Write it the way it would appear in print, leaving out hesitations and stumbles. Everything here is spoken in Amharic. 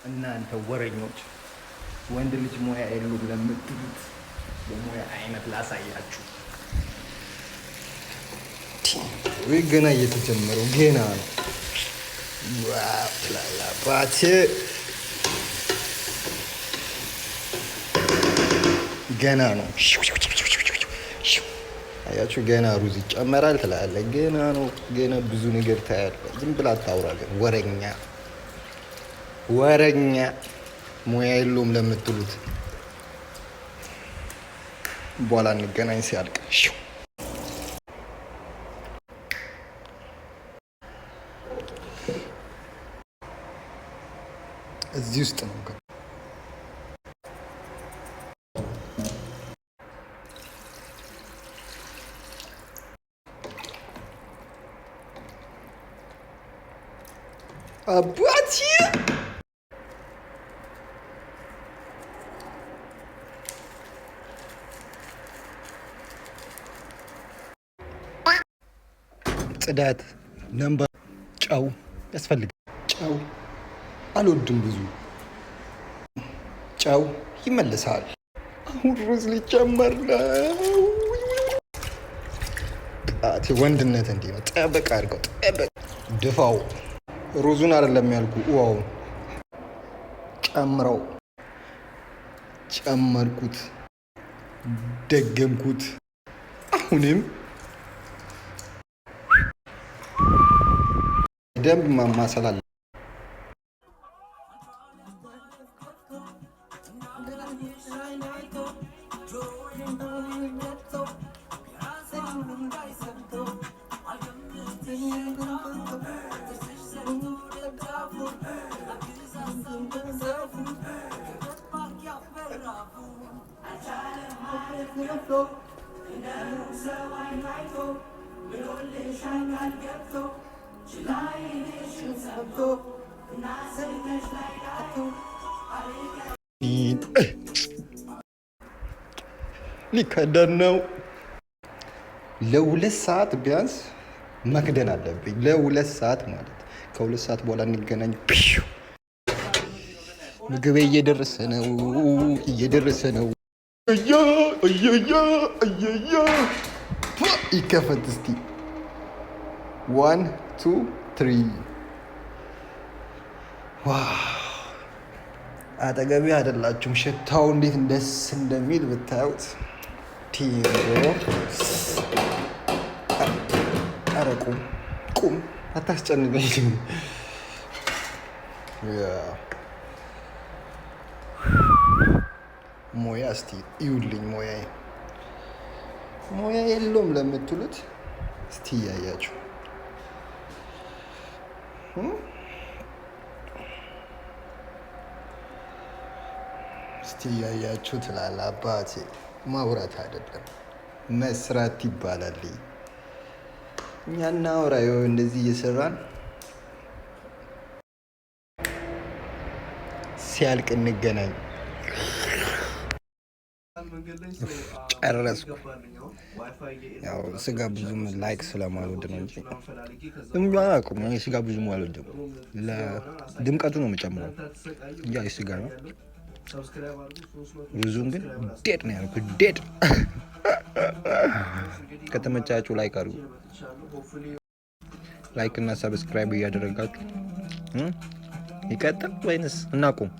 እናንተ ወረኞች ወንድ ልጅ ሙያ የለውም ለምትሉት የሙያ አይነት ላሳያችሁ። ወይ ገና እየተጀመረው ገና ነው። ዋው ላላባቴ ገና ነው። አያችሁ ገና ሩዝ ይጨመራል ትላለህ። ገና ነው። ገና ብዙ ነገር ታያለህ። ዝም ብላ አታውራ። ግን ወረኛ ሙያ የለውም ለምትሉት በኋላ እንገናኝ ሲያልቅ። እዚህ ውስጥ ነው አባቴ ጽዳት ነምበር ጨው ያስፈልጋል። ጨው አልወድም ብዙ ጨው ይመልሳል። አሁን ሩዝ ሊጨመር ነው። ቃቴ ወንድነት እንዲህ ነው። ጠበቅ አድርገው ጠበቅ ድፋው። ሩዙን አይደለም ያልኩ ዋው ጨመርኩት፣ ደገምኩት። አሁንም ደንብ ማማሰል አለ። ሊከደን ነው። ለ2 ሰዓት ቢያንስ መክደን አለብኝ። ለ2 ሰዓት ማለት ከ2 ሰዓት በኋላ እንገናኝ። ምግቤ እየደረሰ ነው። ይከፈት እስቲ 1 2 3 አጠገቤ አይደላችሁም። ሽታው እንዴት ደስ እንደሚል ብታዩት። ኧረ ቁም አታስጨንቀኝ። ሞያ እስቲ እዩልኝ። ሞያ የለውም ለምትሉት እስቲ እያያችሁ ትላለህ። አባቴ ማውራት አይደለም መስራት ይባላል። እኛ እናውራ እንደዚህ እየሰራን ሲያልቅ እንገናኝ። ጨረስኩ። ያው ስጋ ብዙም ላይክ ስለማልወድ ነው እንጂ አቁም። ስጋ ብዙም አልወድም። ለድምቀቱ ነው የምጨምረው እንጂ ስጋ ነው። ሩዙን ግን ዴድ ነው ያልኩት። ዴድ ከተመቻችሁ ላይክ አድርጉ። ላይክ እና ሰብስክራይብ እያደረጋችሁ ይቀጥል ወይንስ እናቁም?